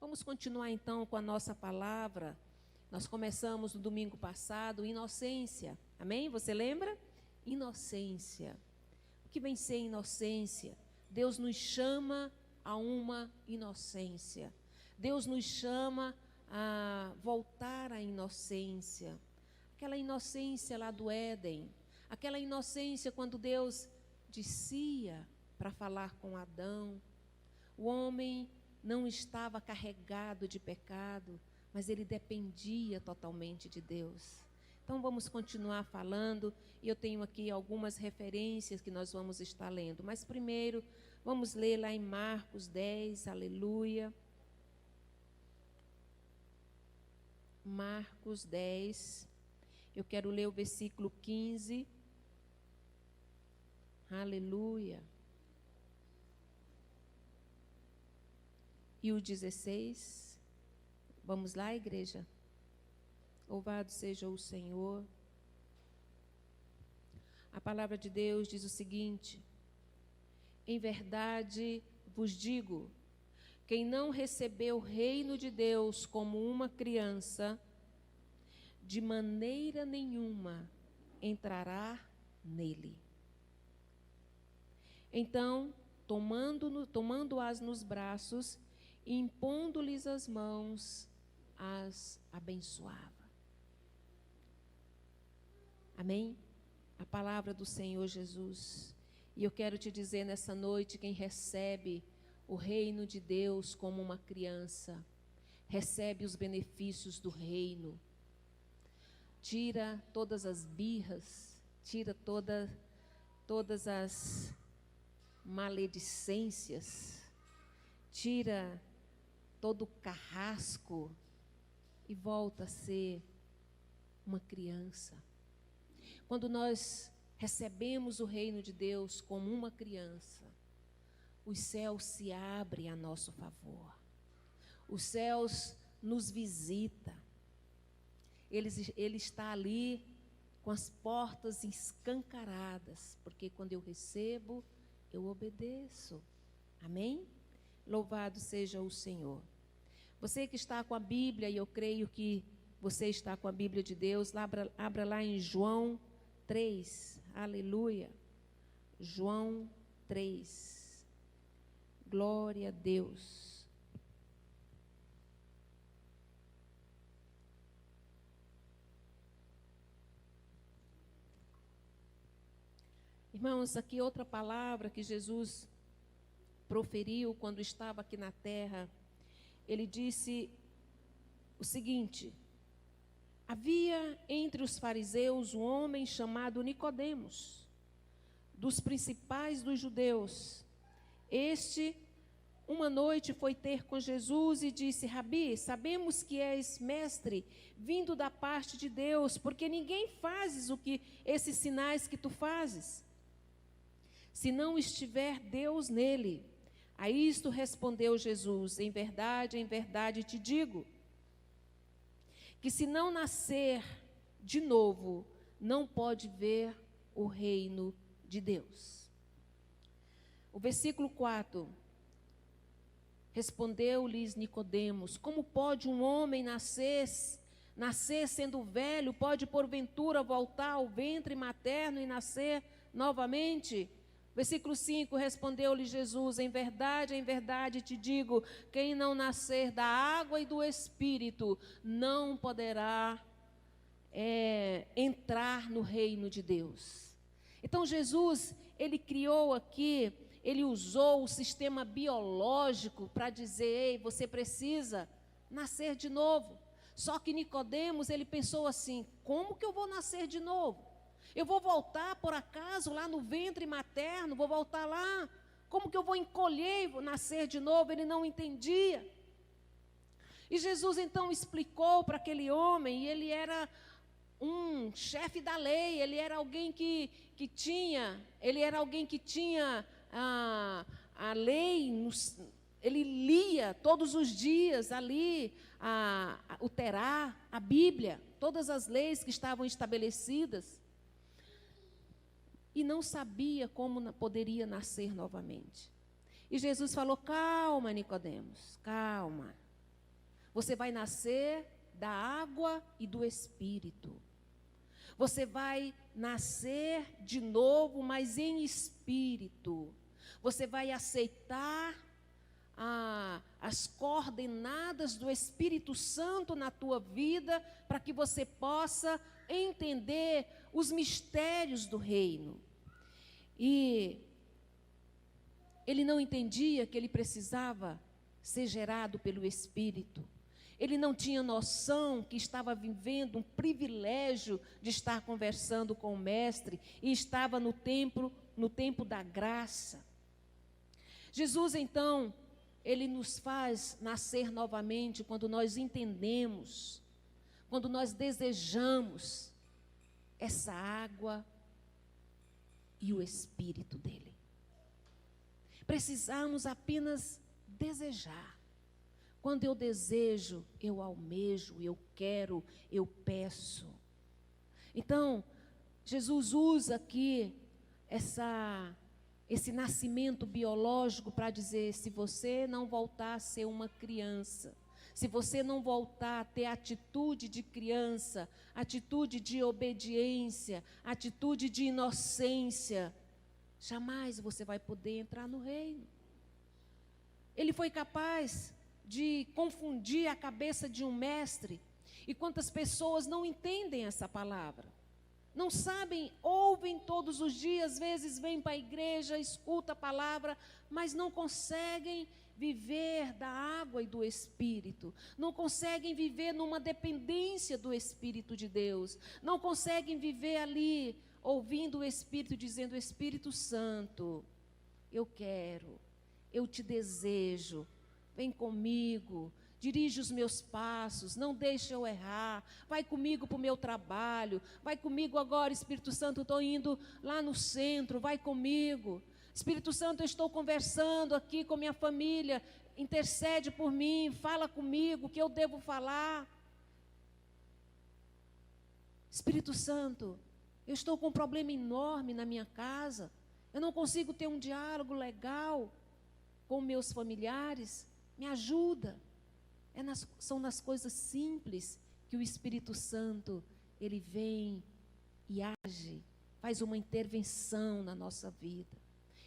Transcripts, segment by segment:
Vamos continuar então com a nossa palavra. Nós começamos no domingo passado, inocência. Amém? Você lembra? Inocência. O que vem ser inocência? Deus nos chama a uma inocência. Deus nos chama a voltar à inocência. Aquela inocência lá do Éden. Aquela inocência quando Deus descia para falar com Adão. O homem não estava carregado de pecado, mas ele dependia totalmente de Deus. Então vamos continuar falando, e eu tenho aqui algumas referências que nós vamos estar lendo. Mas primeiro, vamos ler lá em Marcos 10, aleluia. Marcos 10, eu quero ler o versículo 15. Aleluia. E o 16, vamos lá, igreja? Louvado seja o Senhor. A palavra de Deus diz o seguinte: em verdade vos digo, quem não recebeu o reino de Deus como uma criança, de maneira nenhuma entrará nele. Então, tomando-as nos braços, e impondo-lhes as mãos, as abençoava. Amém? A palavra do Senhor Jesus. E eu quero te dizer nessa noite, quem recebe o reino de Deus como uma criança, recebe os benefícios do reino. Tira todas as birras, tira todas as maledicências, tira todo o carrasco e volta a ser uma criança. Quando nós recebemos o reino de Deus como uma criança, os céus se abrem a nosso favor. Os céus nos visitam. Ele está ali com as portas escancaradas, porque quando eu recebo, eu obedeço. Amém? Louvado seja o Senhor. Você que está com a Bíblia, e eu creio que você está com a Bíblia de Deus, abra lá em João 3, aleluia. João 3, glória a Deus. Irmãos, aqui outra palavra que Jesus proferiu quando estava aqui na terra. Ele disse o seguinte: havia entre os fariseus um homem chamado Nicodemos, dos principais dos judeus. Este, uma noite, foi ter com Jesus e disse: Rabi, sabemos que és mestre, vindo da parte de Deus, porque ninguém fazes esses sinais que tu fazes, se não estiver Deus nele. A isto respondeu Jesus: em verdade te digo, que se não nascer de novo, não pode ver o reino de Deus. O versículo 4, respondeu-lhes Nicodemos: como pode um homem nascer sendo velho? Pode porventura voltar ao ventre materno e nascer novamente? Versículo 5, respondeu-lhe Jesus: em verdade te digo, quem não nascer da água e do Espírito, não poderá entrar no reino de Deus. Então Jesus, ele criou aqui, ele usou o sistema biológico para dizer: ei, você precisa nascer de novo. Só que Nicodemos, ele pensou assim: como que eu vou nascer de novo? Eu vou voltar, por acaso, lá no ventre materno, vou voltar lá? Como que eu vou encolher e vou nascer de novo? Ele não entendia. E Jesus então explicou para aquele homem, e ele era um chefe da lei, ele era alguém que tinha a lei, ele lia todos os dias ali o Torá, a Bíblia, todas as leis que estavam estabelecidas. E não sabia como poderia nascer novamente. E Jesus falou: calma, Nicodemos, calma. Você vai nascer da água e do Espírito. Você vai nascer de novo, mas em espírito. Você vai aceitar as coordenadas do Espírito Santo na tua vida, para que você possa entender os mistérios do reino. E ele não entendia que ele precisava ser gerado pelo Espírito. Ele não tinha noção que estava vivendo um privilégio de estar conversando com o Mestre e estava no tempo da graça. Jesus, então, ele nos faz nascer novamente quando nós entendemos, quando nós desejamos essa água e o Espírito dele. Precisamos apenas desejar. Quando eu desejo, eu almejo, eu quero, eu peço. Então, Jesus usa aqui esse nascimento biológico para dizer: se você não voltar a ser uma criança, se você não voltar a ter atitude de criança, atitude de obediência, atitude de inocência, jamais você vai poder entrar no reino. Ele foi capaz de confundir a cabeça de um mestre. E quantas pessoas não entendem essa palavra? Não sabem, ouvem todos os dias, às vezes vêm para a igreja, escuta a palavra, mas não conseguem viver da água e do Espírito. Não conseguem viver numa dependência do Espírito de Deus. Não conseguem viver ali, ouvindo o Espírito, dizendo: Espírito Santo, eu quero, eu te desejo, vem comigo, dirige os meus passos, não deixe eu errar, vai comigo para o meu trabalho, vai comigo agora, Espírito Santo, estou indo lá no centro, vai comigo. Espírito Santo, eu estou conversando aqui com minha família, intercede por mim, fala comigo, o que eu devo falar. Espírito Santo, eu estou com um problema enorme na minha casa, eu não consigo ter um diálogo legal com meus familiares, me ajuda. São nas coisas simples que o Espírito Santo, ele vem e age, faz uma intervenção na nossa vida.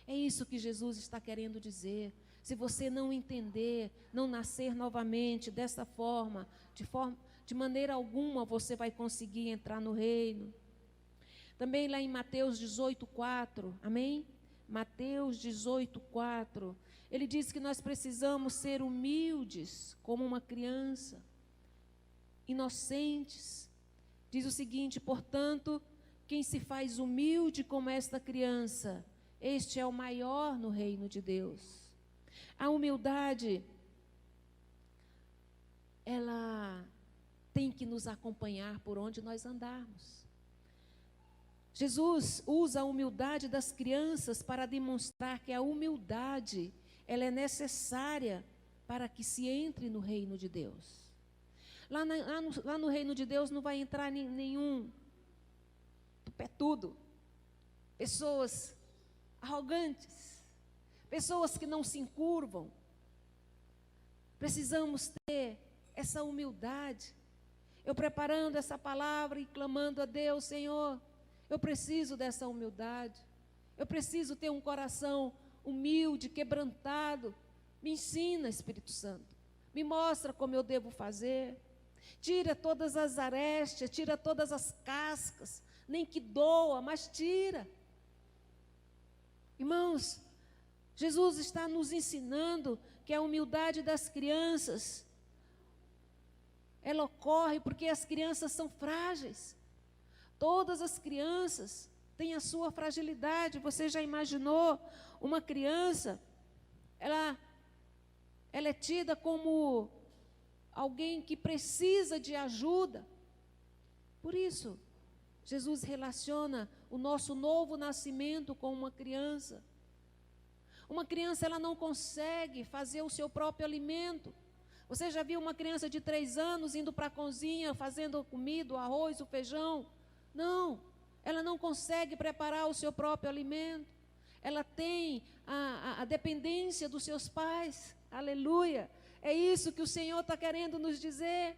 É isso que Jesus está querendo dizer. Se você não entender, não nascer novamente dessa forma, de maneira alguma você vai conseguir entrar no reino. Também lá em Mateus 18:4, amém? Mateus 18:4, ele diz que nós precisamos ser humildes como uma criança, inocentes. Diz o seguinte: portanto, quem se faz humilde como esta criança, este é o maior no reino de Deus. A humildade, ela tem que nos acompanhar por onde nós andarmos. Jesus usa a humildade das crianças para demonstrar que a humildade, ela é necessária para que se entre no reino de Deus. Lá no reino de Deus não vai entrar nenhum tupetudo, pessoas arrogantes, pessoas que não se encurvam. Precisamos ter essa humildade. Eu preparando essa palavra e clamando a Deus: Senhor, eu preciso dessa humildade. Eu preciso ter um coração humilde, quebrantado. Me ensina, Espírito Santo. Me mostra como eu devo fazer. Tira todas as arestas, tira todas as cascas. Nem que doa, mas tira. Irmãos, Jesus está nos ensinando que a humildade das crianças, ela ocorre porque as crianças são frágeis. Todas as crianças têm a sua fragilidade. Você já imaginou uma criança, ela é tida como alguém que precisa de ajuda. Por isso, Jesus relaciona o nosso novo nascimento com uma criança. Uma criança, ela não consegue fazer o seu próprio alimento. Você já viu uma criança de 3 anos indo para a cozinha, fazendo comida, o arroz, o feijão? Não, ela não consegue preparar o seu próprio alimento. Ela tem a dependência dos seus pais, aleluia. É isso que o Senhor está querendo nos dizer.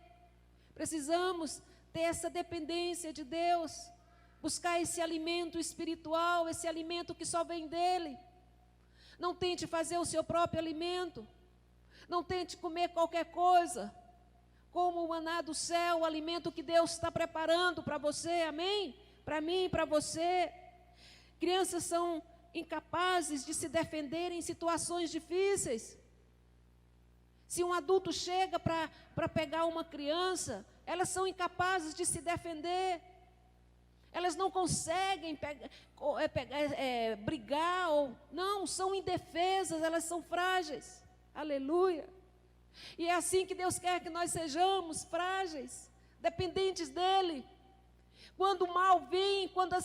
Precisamos ter essa dependência de Deus, buscar esse alimento espiritual, esse alimento que só vem dEle. Não tente fazer o seu próprio alimento, não tente comer qualquer coisa, como o maná do céu, o alimento que Deus está preparando para você, amém? Para mim e para você. Crianças são incapazes de se defender em situações difíceis. Se um adulto chega para pegar uma criança, elas são incapazes de se defender. Elas não conseguem brigar, não, são indefesas, elas são frágeis. Aleluia. E é assim que Deus quer que nós sejamos, frágeis, dependentes dEle. Quando o mal vem, quando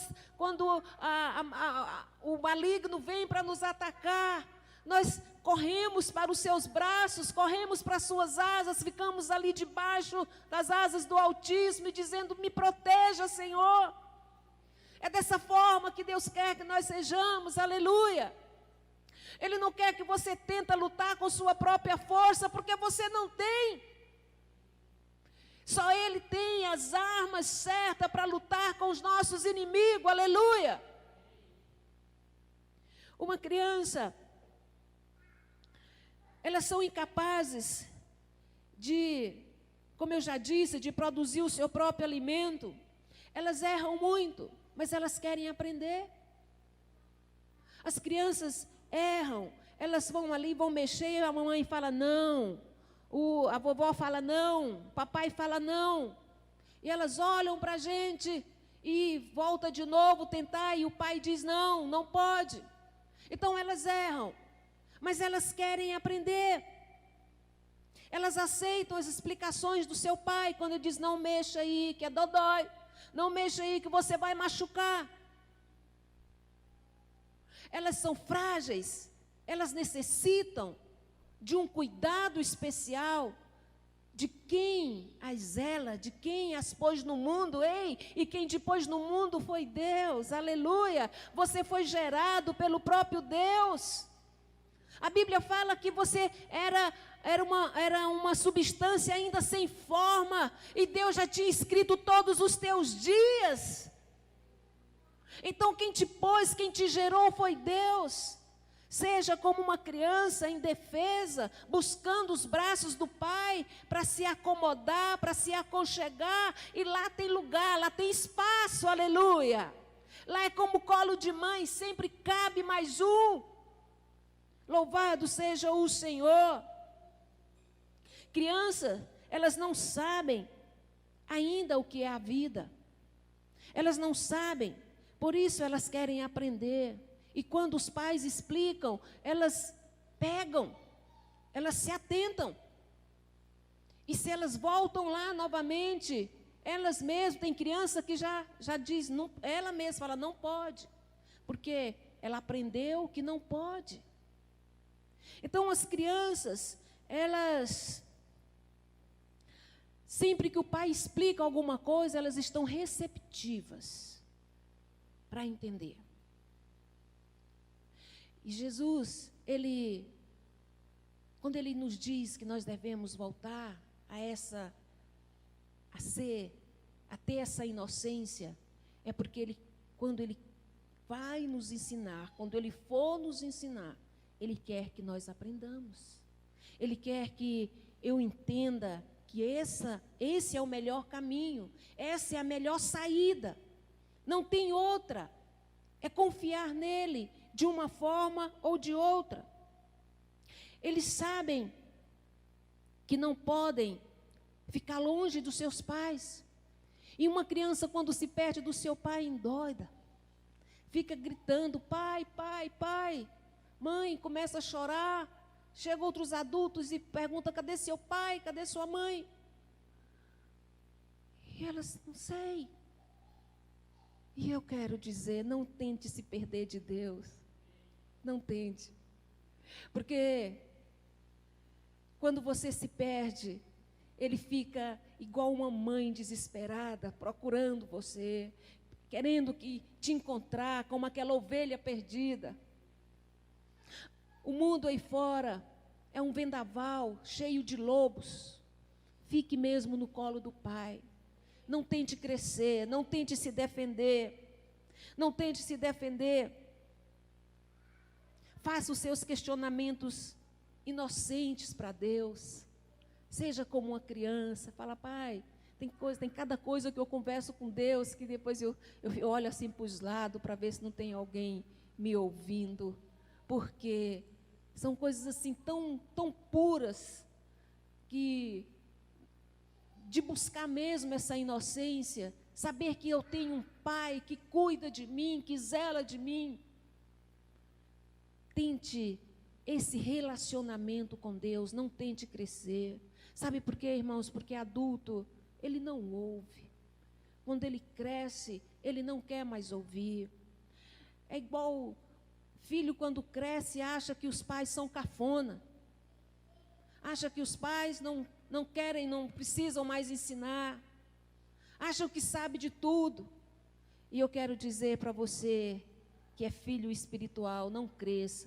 o maligno vem para nos atacar, nós corremos para os seus braços, corremos para as suas asas, ficamos ali debaixo das asas do Altíssimo e dizendo: me proteja, Senhor. É dessa forma que Deus quer que nós sejamos, aleluia. Ele não quer que você tente lutar com sua própria força, porque você não tem. Só Ele tem as armas certas para lutar com os nossos inimigos, aleluia. Uma criança, elas são incapazes de, como eu já disse, de produzir o seu próprio alimento. Elas erram muito, mas elas querem aprender. As crianças erram, elas vão ali, vão mexer, a mamãe fala não, a vovó fala não, o papai fala não. E elas olham para a gente e volta de novo tentar, e o pai diz não, não pode. Então elas erram, mas elas querem aprender. Elas aceitam as explicações do seu pai, quando ele diz não mexa aí, que é dodói. Não mexa aí que você vai machucar. Elas são frágeis, elas necessitam de um cuidado especial, de quem as zela, de quem as pôs no mundo, e quem te pôs no mundo foi Deus, aleluia. Você foi gerado pelo próprio Deus. A Bíblia fala que você era uma substância ainda sem forma, e Deus já tinha escrito todos os teus dias. Então quem te pôs, quem te gerou foi Deus. Seja como uma criança indefesa, buscando os braços do Pai para se acomodar, para se aconchegar, e lá tem lugar, lá tem espaço, aleluia. Lá é como colo de mãe, sempre cabe mais um. Louvado seja o Senhor. Crianças, elas não sabem ainda o que é a vida. Elas não sabem, por isso elas querem aprender. E quando os pais explicam, elas pegam, elas se atentam. E se elas voltam lá novamente, elas mesmas, tem criança que já diz, não, ela mesma fala, não pode. Porque ela aprendeu que não pode. Então as crianças, elas, sempre que o pai explica alguma coisa, elas estão receptivas para entender. E Jesus, quando Ele nos diz que nós devemos voltar a ter essa inocência, é porque quando Ele vai nos ensinar, quando Ele for nos ensinar, Ele quer que nós aprendamos. Ele quer que eu entenda que esse é o melhor caminho, essa é a melhor saída. Não tem outra. É confiar nele de uma forma ou de outra. Eles sabem que não podem ficar longe dos seus pais. E uma criança, quando se perde do seu pai, endoida. Fica gritando, pai, pai, pai. Mãe, começa a chorar. Chegam outros adultos e perguntam, cadê seu pai, cadê sua mãe? E elas, não sei. E eu quero dizer, não tente se perder de Deus. Não tente. Porque quando você se perde, Ele fica igual uma mãe desesperada, procurando você, querendo te encontrar como aquela ovelha perdida. O mundo aí fora é um vendaval cheio de lobos. Fique mesmo no colo do Pai. Não tente crescer, não tente se defender. Não tente se defender. Faça os seus questionamentos inocentes para Deus. Seja como uma criança. Fala, Pai, tem cada coisa que eu converso com Deus, que depois eu olho assim para os lados para ver se não tem alguém me ouvindo. Porque são coisas assim tão puras, que de buscar mesmo essa inocência, saber que eu tenho um Pai que cuida de mim, que zela de mim. Tente esse relacionamento com Deus, não tente crescer. Sabe por quê, irmãos? Porque adulto, ele não ouve. Quando ele cresce, ele não quer mais ouvir. É igual filho quando cresce, acha que os pais são cafona. Acha que os pais não querem, não precisam mais ensinar. Acham que sabe de tudo. E eu quero dizer para você que é filho espiritual, não cresça.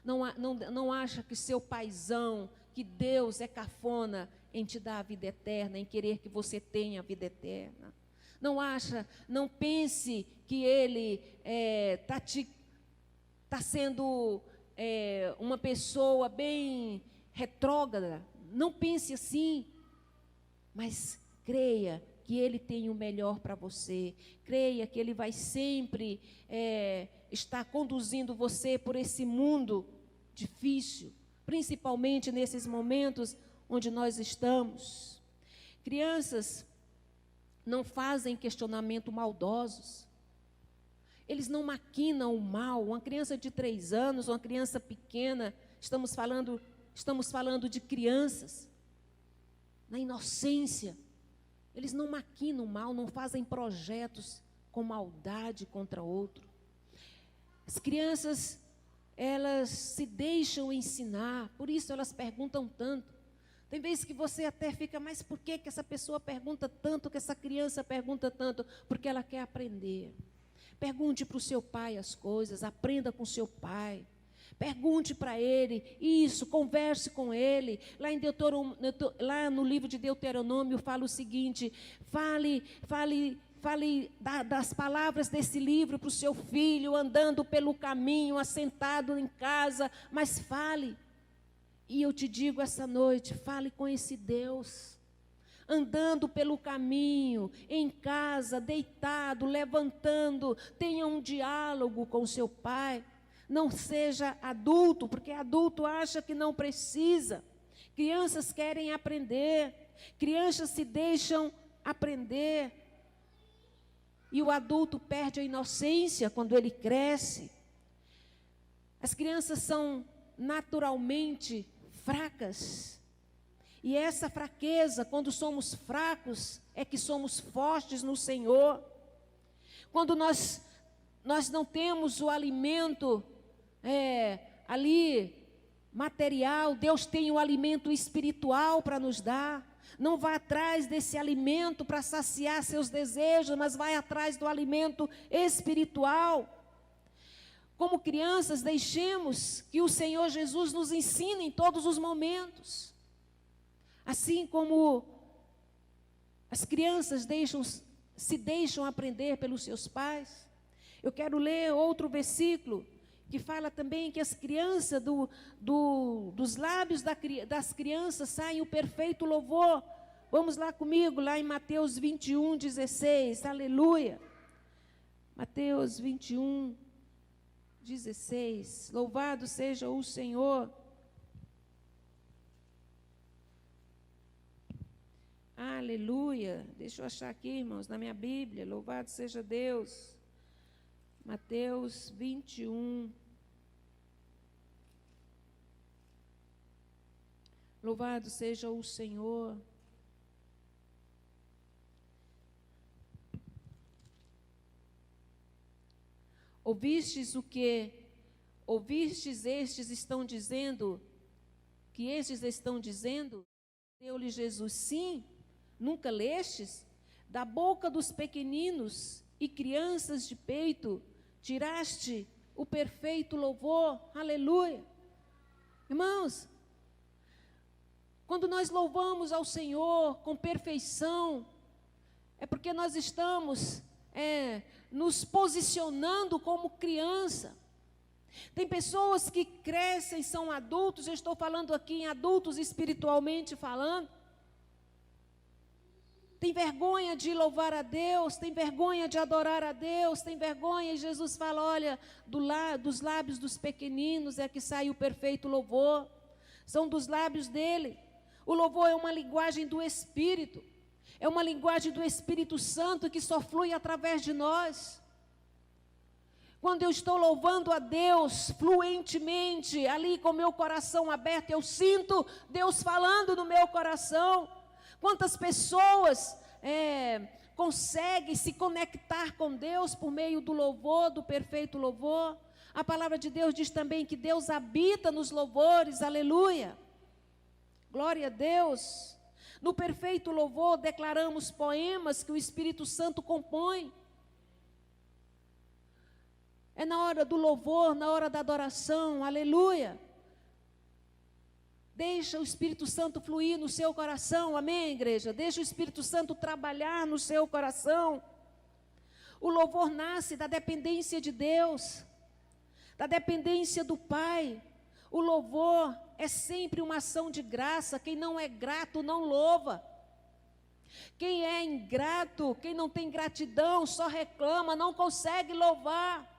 Não acha que seu paizão, que Deus é cafona em te dar a vida eterna, em querer que você tenha a vida eterna. Não pense que Ele está sendo uma pessoa bem retrógrada. Não pense assim, mas creia que Ele tem o melhor para você. Creia que Ele vai sempre estar conduzindo você por esse mundo difícil, principalmente nesses momentos onde nós estamos. Crianças não fazem questionamento maldosos. Eles não maquinam o mal. Uma criança de 3 anos, uma criança pequena, estamos falando de crianças, na inocência. Eles não maquinam o mal, não fazem projetos com maldade contra outro. As crianças, elas se deixam ensinar, por isso elas perguntam tanto. Tem vezes que você até fica, mas por que essa pessoa pergunta tanto, que essa criança pergunta tanto? Porque ela quer aprender. Pergunte para o seu pai as coisas, aprenda com o seu pai. Pergunte para ele isso, converse com ele. Lá no livro de Deuteronômio fala o seguinte: fale das palavras desse livro para o seu filho, andando pelo caminho, assentado em casa, mas fale. E eu te digo essa noite, fale com esse Deus. Andando pelo caminho, em casa, deitado, levantando, tenha um diálogo com seu pai. Não seja adulto, porque adulto acha que não precisa. Crianças querem aprender, crianças se deixam aprender. E o adulto perde a inocência quando ele cresce. As crianças são naturalmente fracas. E essa fraqueza, quando somos fracos, é que somos fortes no Senhor. Quando nós não temos o alimento ali material, Deus tem o alimento espiritual para nos dar. Não vá atrás desse alimento para saciar seus desejos, mas vai atrás do alimento espiritual. Como crianças, deixemos que o Senhor Jesus nos ensine em todos os momentos. Assim como as crianças se deixam aprender pelos seus pais. Eu quero ler outro versículo que fala também que as crianças, dos lábios das crianças saem o perfeito louvor. Vamos lá comigo, lá em Mateus 21, 16, aleluia. Mateus 21, 16, louvado seja o Senhor. Aleluia. Deixa eu achar aqui, irmãos, na minha Bíblia. Louvado seja Deus. Mateus 21. Louvado seja o Senhor. Ouvistes o que? Ouvistes estes estão dizendo? Que estes estão dizendo? Deu-lhe Jesus, sim. Nunca lestes? Da boca dos pequeninos e crianças de peito, tiraste o perfeito louvor. Aleluia. Irmãos, Quando nós louvamos ao Senhor com perfeição, é porque nós estamos nos posicionando como criança. Tem pessoas que crescem, são adultos, eu estou falando aqui em adultos espiritualmente falando, tem vergonha de louvar a Deus, tem vergonha de adorar a Deus, tem vergonha, e Jesus fala, olha, dos lábios dos pequeninos é que sai o perfeito louvor, são dos lábios dele. O louvor é uma linguagem do Espírito, é uma linguagem do Espírito Santo que só flui através de nós. Quando eu estou louvando a Deus fluentemente, ali com meu coração aberto, eu sinto Deus falando no meu coração. Quantas pessoas conseguem se conectar com Deus por meio do louvor, do perfeito louvor? A palavra de Deus diz também que Deus habita nos louvores, aleluia. Glória a Deus. No perfeito louvor declaramos poemas que o Espírito Santo compõe. É na hora do louvor, na hora da adoração, aleluia. Deixa o Espírito Santo fluir no seu coração, amém, igreja? Deixa o Espírito Santo trabalhar no seu coração. O louvor nasce da dependência de Deus, da dependência do Pai. O louvor é sempre uma ação de graça. Quem não é grato não louva. Quem é ingrato, quem não tem gratidão, só reclama, não consegue louvar.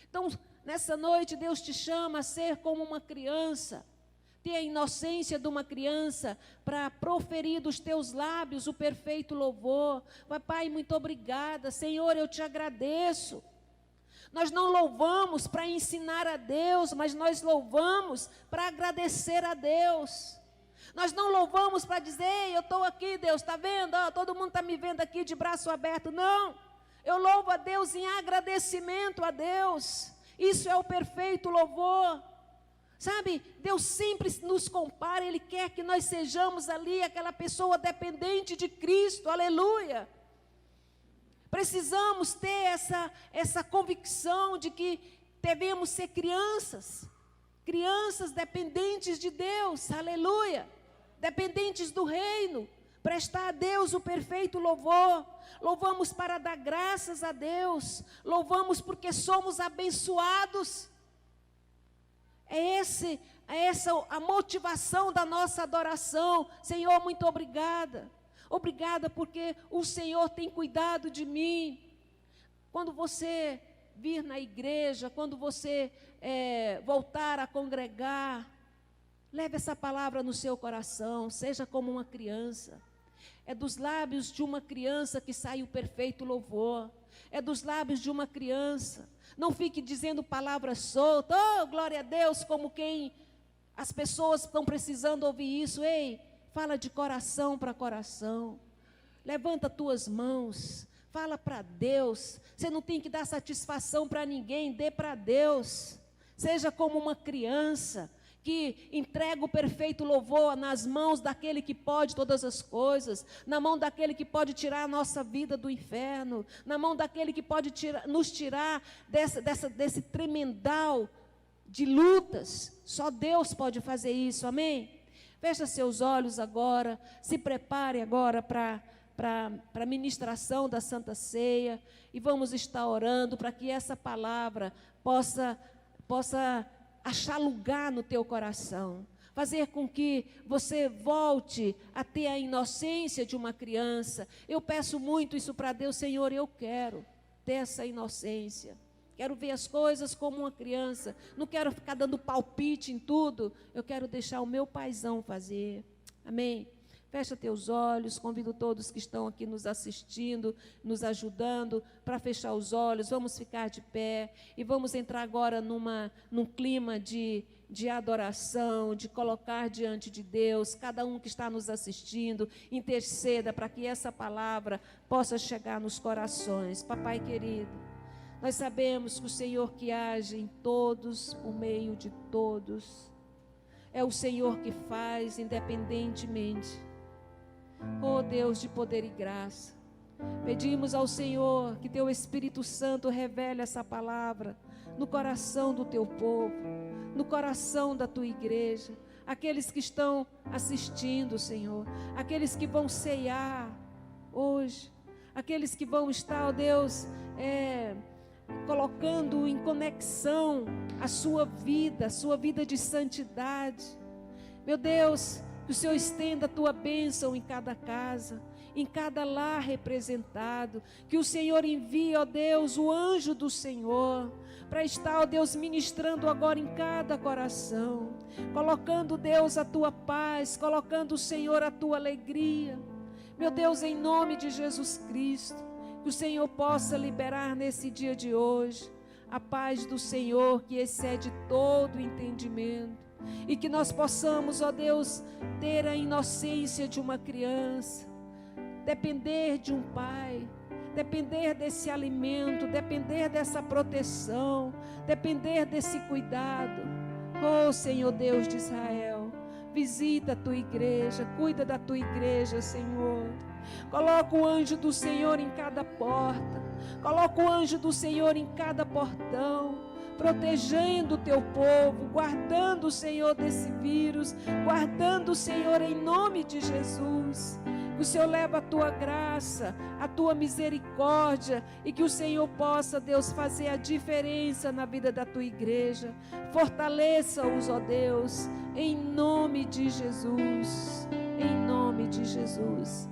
Então, nessa noite, Deus te chama a ser como uma criança. Ter a inocência de uma criança para proferir dos teus lábios o perfeito louvor. Pai, muito obrigada. Senhor, eu te agradeço. Nós não louvamos para ensinar a Deus, mas nós louvamos para agradecer a Deus. Nós não louvamos para dizer, ei, eu estou aqui, Deus, está vendo? Oh, todo mundo está me vendo aqui de braço aberto. Não, eu louvo a Deus em agradecimento a Deus. Isso é o perfeito louvor. Sabe, Deus sempre nos compara, Ele quer que nós sejamos ali aquela pessoa dependente de Cristo, aleluia. Precisamos ter essa convicção de que devemos ser crianças dependentes de Deus, aleluia, dependentes do reino, prestar a Deus o perfeito louvor. Louvamos para dar graças a Deus, louvamos porque somos abençoados. É essa a motivação da nossa adoração. Senhor, muito obrigada. Obrigada porque o Senhor tem cuidado de mim. Quando você vir na igreja, quando você voltar a congregar, leve essa palavra no seu coração, seja como uma criança. É dos lábios de uma criança que sai o perfeito louvor. É dos lábios de uma criança. Não fique dizendo palavras soltas, oh, glória a Deus, como quem as pessoas estão precisando ouvir isso. Ei, fala de coração para coração. Levanta tuas mãos, fala para Deus. Você não tem que dar satisfação para ninguém, dê para Deus. Seja como uma criança que entrega o perfeito louvor nas mãos daquele que pode todas as coisas, na mão daquele que pode tirar a nossa vida do inferno, na mão daquele que pode nos tirar desse tremendal de lutas. Só Deus pode fazer isso, amém? Fecha seus olhos agora, se prepare agora para a ministração da Santa Ceia, e vamos estar orando para que essa palavra possa achar lugar no teu coração, fazer com que você volte a ter a inocência de uma criança. Eu peço muito isso para Deus, Senhor, eu quero ter essa inocência, quero ver as coisas como uma criança, não quero ficar dando palpite em tudo, eu quero deixar o meu paizão fazer, amém? Fecha teus olhos, convido todos que estão aqui nos assistindo, nos ajudando, para fechar os olhos. Vamos ficar de pé e vamos entrar agora num clima de adoração, de colocar diante de Deus. Cada um que está nos assistindo, interceda para que essa palavra possa chegar nos corações. Papai querido, nós sabemos que o Senhor que age em todos, por meio de todos, é o Senhor que faz independentemente. Oh Deus de poder e graça, pedimos ao Senhor que teu Espírito Santo revele essa palavra no coração do teu povo, no coração da tua igreja. aqueles que estão assistindo, Senhor, aqueles que vão ceiar hoje, aqueles que vão estar, ó Deus, colocando em conexão a sua vida de santidade. Meu Deus, que o Senhor estenda a tua bênção em cada casa, em cada lar representado, que o Senhor envie, ó Deus, o anjo do Senhor, para estar, ó Deus, ministrando agora em cada coração, colocando, Deus, a tua paz, colocando, Senhor, a tua alegria. Meu Deus, em nome de Jesus Cristo, que o Senhor possa liberar nesse dia de hoje a paz do Senhor que excede todo o entendimento, e que nós possamos, ó Deus, ter a inocência de uma criança, depender de um pai, depender desse alimento, depender dessa proteção, depender desse cuidado. Oh Senhor Deus de Israel, visita a tua igreja, cuida da tua igreja, Senhor. Coloca o anjo do Senhor em cada porta, coloca o anjo do Senhor em cada portão, protegendo o teu povo, guardando o Senhor desse vírus, guardando o Senhor em nome de Jesus. Que o Senhor leve a tua graça, a tua misericórdia, e que o Senhor possa, Deus, fazer a diferença na vida da tua igreja. Fortaleça-os, ó Deus, em nome de Jesus, em nome de Jesus.